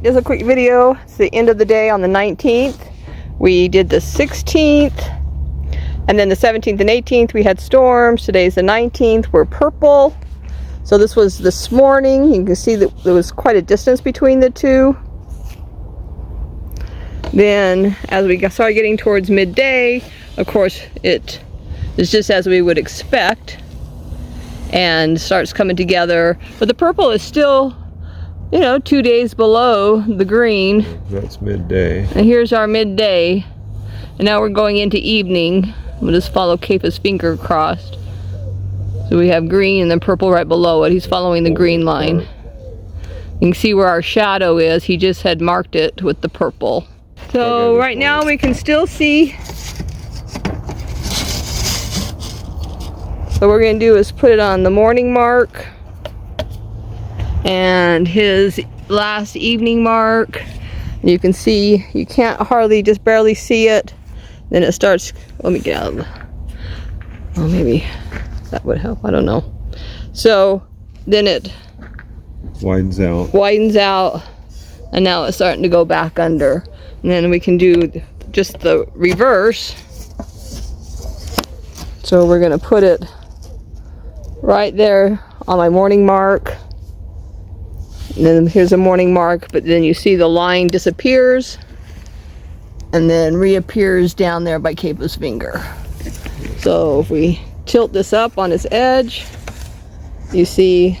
Alright, just a quick video. It's the end of the day on the 19th. We did the 16th, and then the 17th and 18th we had storms. Today's the 19th. We're purple. So this was this morning. You can see that there was quite a distance between the two. Then as we started getting towards midday, of course it is just as we would expect and starts coming together. But the purple is still, you know, 2 days below the green. That's midday. And here's our midday. And now we're going into evening. We'll just follow Capa's finger crossed. So we have green and then purple right below it. He's following the green line. You can see where our shadow is. He just had marked it with the purple. So right now we can still see. So what we're going to do is put it on the morning mark and his last evening mark. You can see, you can't hardly, just barely see it. Then it starts, let me get out of the, oh, maybe that would help, I don't know. So then it widens out, and now it's starting to go back under. And then we can do just the reverse. So we're going to put it right there on my morning mark. And then here's a morning mark, but then you see the line disappears and then reappears down there by Capa's finger. So if we tilt this up on its edge, you see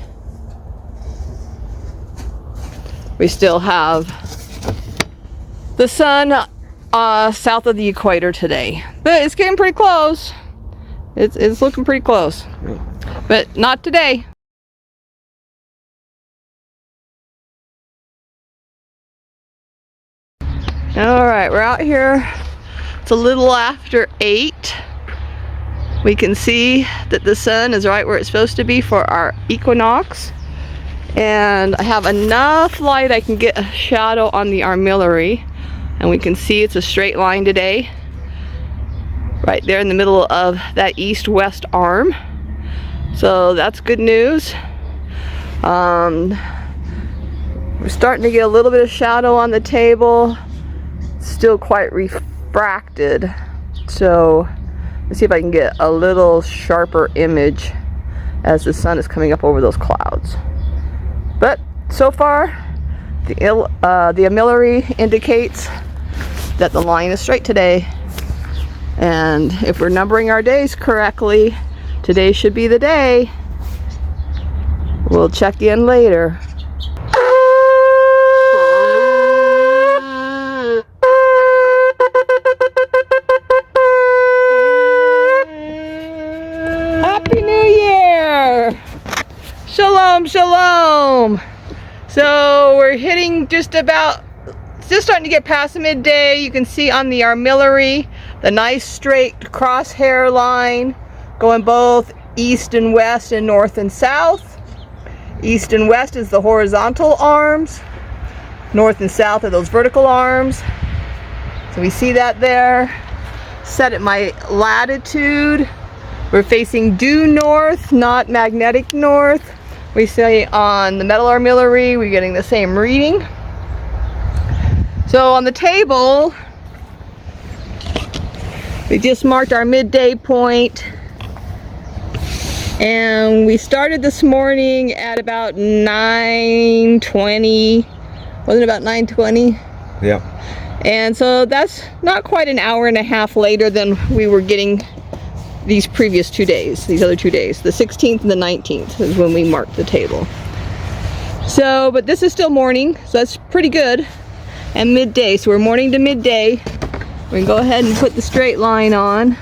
we still have the sun south of the equator today. But it's getting pretty close. It's looking pretty close. But not today. Alright, we're out here. It's a little after 8. We can see that the sun is right where it's supposed to be for our equinox. And I have enough light I can get a shadow on the armillary. And we can see it's a straight line today. Right there in the middle of that east-west arm. So that's good news. We're starting to get a little bit of shadow on the table. Still quite refracted, so let's see if I can get a little sharper image as the sun is coming up over those clouds. But so far the armillary indicates that the line is straight today, and if we're numbering our days correctly, today should be the day. We'll check in later. Shalom, shalom. So we're hitting just starting to get past midday. You can see on the armillary the nice straight crosshair line going both east and west and north and south. East and west is the horizontal arms. North and south are those vertical arms. So we see that there. Set at my latitude. We're facing due north, not magnetic north. We see on the metal armillary, we're getting the same reading. So on the table, we just marked our midday point. And we started this morning at about 9:20. Wasn't it about 9:20? Yeah. And so that's not quite an hour and a half later than we were getting these previous 2 days, these other 2 days. The 16th and the 19th is when we marked the table. So, but this is still morning, so that's pretty good. And midday, so we're morning to midday. We can go ahead and put the straight line on.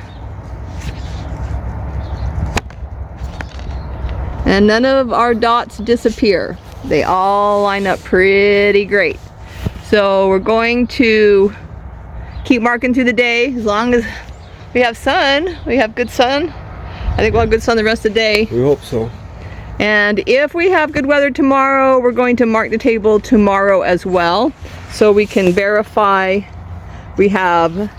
And none of our dots disappear. They all line up pretty great. So we're going to keep marking through the day as long as we have sun. We have good sun. I think we'll have good sun the rest of the day. We hope so. And if we have good weather tomorrow, we're going to mark the table tomorrow as well, so we can verify we have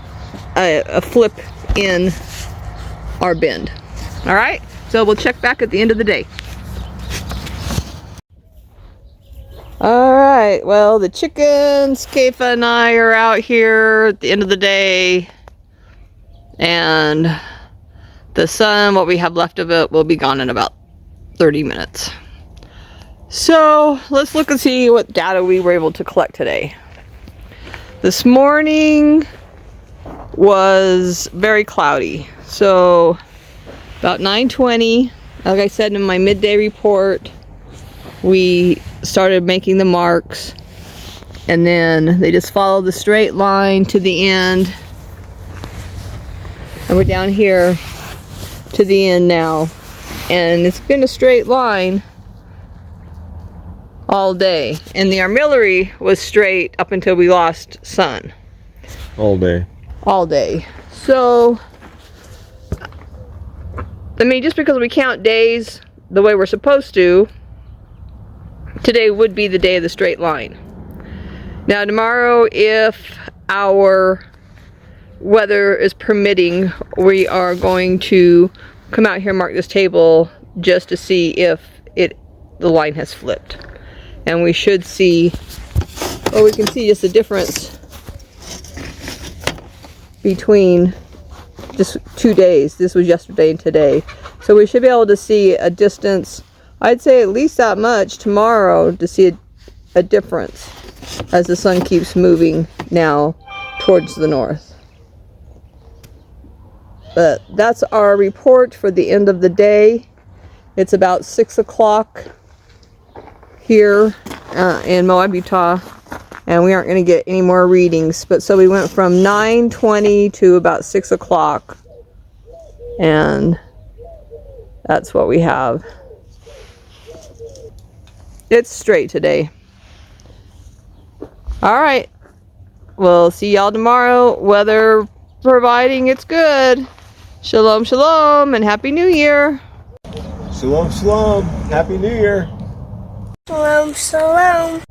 a flip in our bend. All right, so we'll check back at the end of the day. Alright, well, the chickens, Keifa and I are out here at the end of the day. And the sun, what we have left of it, will be gone in about 30 minutes. So, let's look and see what data we were able to collect today. This morning was very cloudy. So, about 9:20, like I said in my midday report, we started making the marks, and then they just followed the straight line to the end, and we're down here to the end now, and it's been a straight line all day, and the armillary was straight up until we lost sun all day. So I mean, just because we count days the way we're supposed to, today would be the day of the straight line. Now tomorrow, if our weather is permitting, we are going to come out here and mark this table just to see if the line has flipped. And we should see, or we can see just the difference between just 2 days. This was yesterday and today. So we should be able to see a distance, I'd say at least that much tomorrow, to see a difference as the sun keeps moving now towards the north. But that's our report for the end of the day. It's about 6 o'clock here in Moab, Utah, and we aren't going to get any more readings. But so we went from 9:20 to about 6 o'clock, and that's what we have. It's straight today. All right, we'll see y'all tomorrow, weather providing it's good. Shalom, shalom, and Happy New Year. Shalom, shalom. Happy New Year. Shalom, shalom.